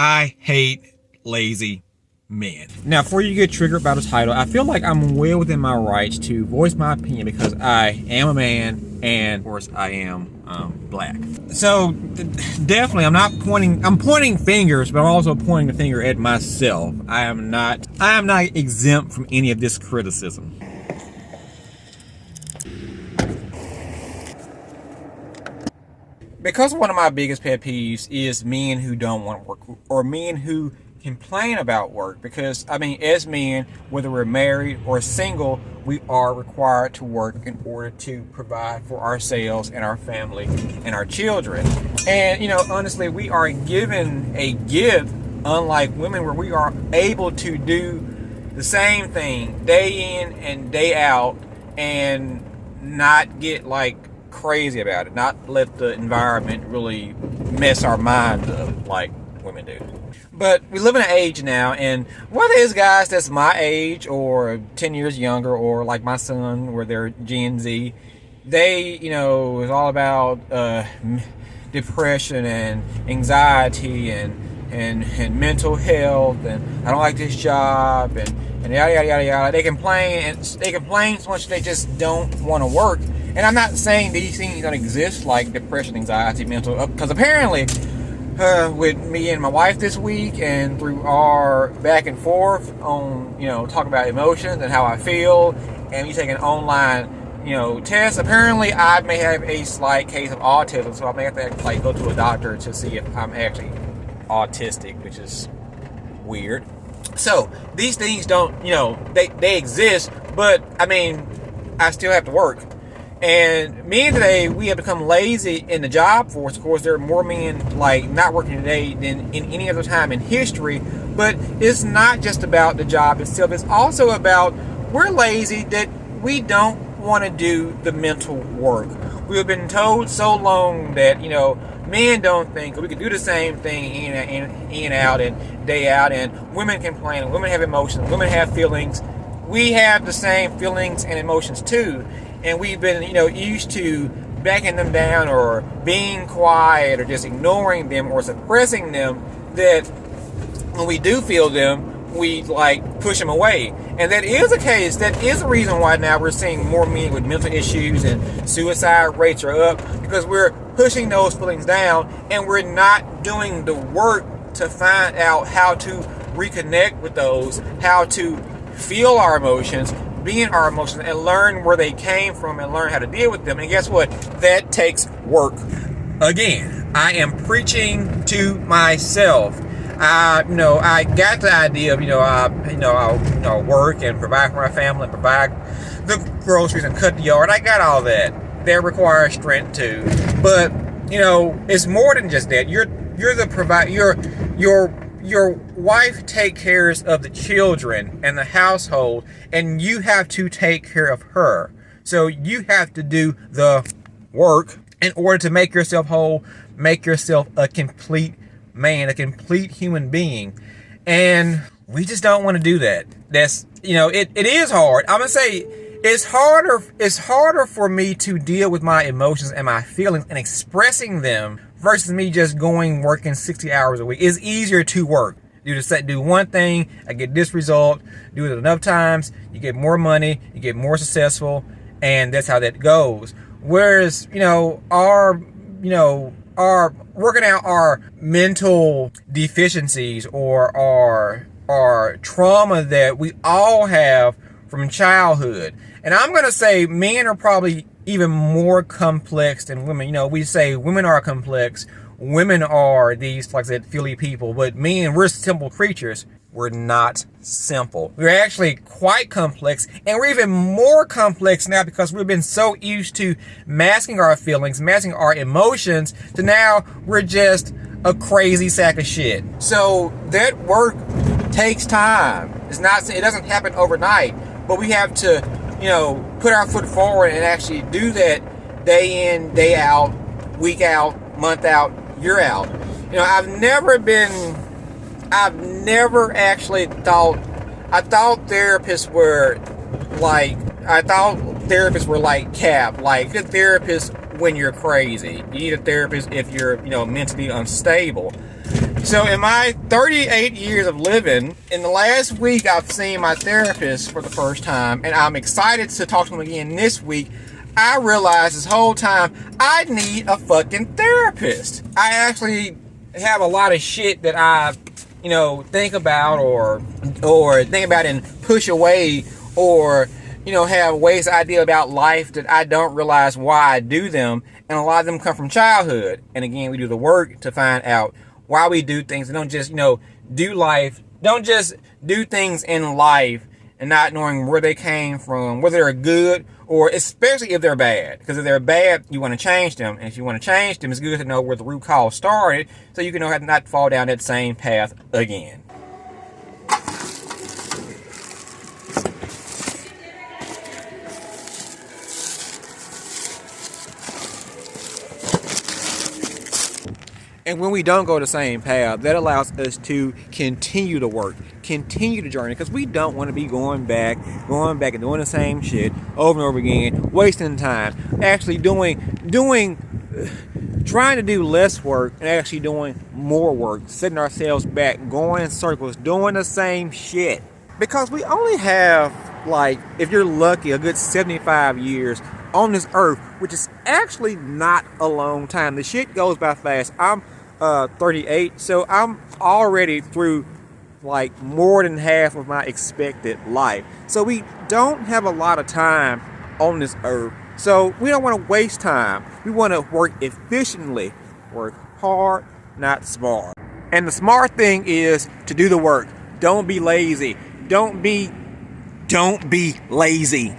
I hate lazy men. Now, before you get triggered by the title, I feel like I'm well within my rights to voice my opinion because I am a man and, of course, I am black. So, definitely, I'm pointing fingers, but I'm also pointing the finger at myself. I am not exempt from any of this criticism. Because one of my biggest pet peeves is men who don't want to work or men who complain about work. Because, I mean, as men, whether we're married or single, we are required to work in order to provide for ourselves and our family and our children. And, you know, honestly, we are given a gift, unlike women, where we are able to do the same thing day in and day out and not get like crazy about it, not let the environment really mess our mind up like women do. But we live in an age now, and whether it's guys that's my age or 10 years younger or like my son where they're Gen Z, they, you know, it's all about depression and anxiety and mental health, and I don't like this job, and yada yada yada yada. They complain so much they just don't want to work. And I'm not saying these things don't exist, like depression, anxiety, mental, because apparently with me and my wife this week and through our back and forth on, you know, talking about emotions and how I feel, and me taking an online, you know, test, apparently I may have a slight case of autism, so I may have to like go to a doctor to see if I'm actually autistic, which is weird. So these things don't, you know, they exist, but I mean, I still have to work. And men today, we have become lazy in the job force. Of course, there are more men like not working today than in any other time in history. But it's not just about the job itself. It's also about we're lazy that we don't want to do the mental work. We have been told so long that, you know, men don't think we can do the same thing in and out and day out, and women complain, and women have emotions, women have feelings. We have the same feelings and emotions too. And we've been, you know, used to backing them down or being quiet or just ignoring them or suppressing them, that when we do feel them, we like push them away. And that is a case, that is a reason why now we're seeing more men with mental issues and suicide rates are up, because we're pushing those feelings down and we're not doing the work to find out how to reconnect with those, how to feel our emotions, be in our emotions, and learn where they came from and learn how to deal with them. And guess what? That takes work. Again, I am preaching to myself. I got the idea of, I'll work and provide for my family and provide the groceries and cut the yard. I got all that. That requires strength too. But, you know, it's more than just that. You're the provider. Your wife takes care of the children and the household, and you have to take care of her. So you have to do the work in order to make yourself whole, make yourself a complete man, a complete human being. And we just don't want to do that. That's, you know, it is hard. I'm going to say it's harder for me to deal with my emotions and my feelings and expressing them versus me just working 60 hours a week. It's easier to work. Do one thing, I get this result, do it enough times, you get more money, you get more successful, and that's how that goes. Whereas, our working out our mental deficiencies or our trauma that we all have from childhood. And I'm going to say men are probably even more complex than women. You know, we say women are complex. Women are these, like I said, feely people. But men, we're simple creatures. We're not simple. We're actually quite complex. And we're even more complex now because we've been so used to masking our feelings, masking our emotions, to now we're just a crazy sack of shit. So that work takes time. It doesn't happen overnight. But we have to, put our foot forward and actually do that day in, day out, week out, month out, year out. I've never actually thought, I thought therapists were like Cap, like a therapist when you're crazy. You need a therapist if you're, mentally unstable. So in my 38 years of living, in the last week I've seen my therapist for the first time, and I'm excited to talk to him again this week. I realized this whole time I need a fucking therapist. I actually have a lot of shit that I, think about or think about and push away, or have ways idea about life that I don't realize why I do them, and a lot of them come from childhood. And again, we do the work to find out why we do things, and don't just don't just do things in life and not knowing where they came from, whether they're good or especially if they're bad. Because if they're bad, you want to change them. And if you want to change them, it's good to know where the root cause started so you can know how to not fall down that same path again. And when we don't go the same path, that allows us to continue to work, continue the journey, because we don't want to be going back and doing the same shit over and over again, wasting time, actually trying to do less work and actually doing more work, setting ourselves back, going in circles, doing the same shit. Because we only have, if you're lucky, a good 75 years on this earth, which is actually not a long time. The shit goes by fast. I'm 38, so I'm already through more than half of my expected life. So we don't have a lot of time on this earth. So we don't want to waste time. We want to work efficiently, work hard, not smart. And the smart thing is to do the work. Don't be lazy. Don't be lazy.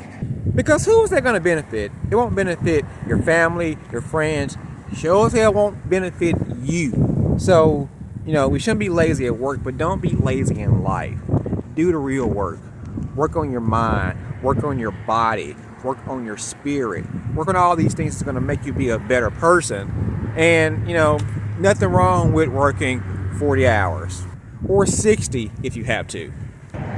Because who is that going to benefit? It won't benefit your family, your friends. Sure as hell won't benefit you. So, we shouldn't be lazy at work, but don't be lazy in life. Do the real work. Work on your mind. Work on your body. Work on your spirit. Work on all these things that's going to make you be a better person. And, nothing wrong with working 40 hours. Or 60 if you have to.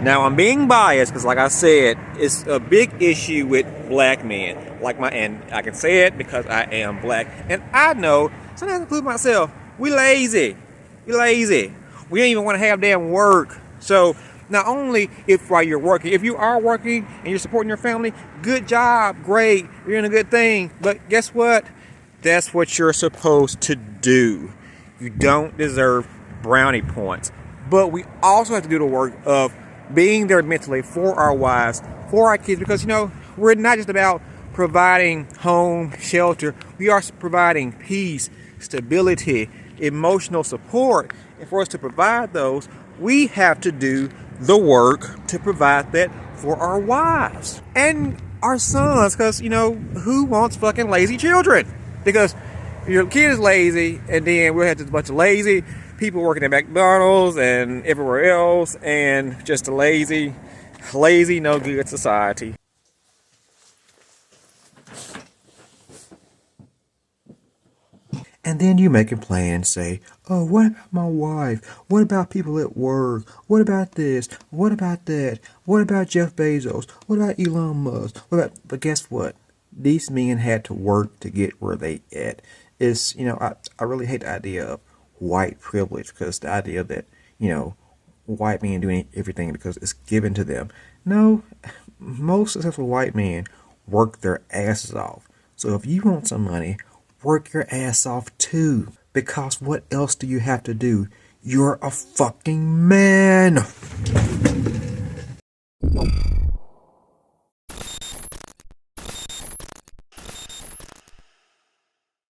Now, I'm being biased because, like I said, it's a big issue with black men. And I can say it because I am black. And I know, sometimes I include myself, we lazy. We lazy. We don't even want to have damn work. So, not only while you're working, if you are working and you're supporting your family, good job, great, you're doing a good thing. But guess what? That's what you're supposed to do. You don't deserve brownie points. But we also have to do the work of being there mentally for our wives, for our kids, because we're not just about providing home, shelter. We are providing peace, stability, emotional support. And for us to provide those, we have to do the work to provide that for our wives and our sons, because who wants fucking lazy children? Because your kid is lazy, and then we'll have just a bunch of lazy people working at McDonald's and everywhere else, and just a lazy, no good society. And then you make a plan and say, oh, what about my wife? What about people at work? What about this? What about that? What about Jeff Bezos? What about Elon Musk? But guess what? These men had to work to get where they at. It's, I really hate the idea of white privilege, because the idea that, white men doing everything because it's given to them. No, most successful white men work their asses off. So if you want some money, work your ass off too. Because what else do you have to do? You're a fucking man.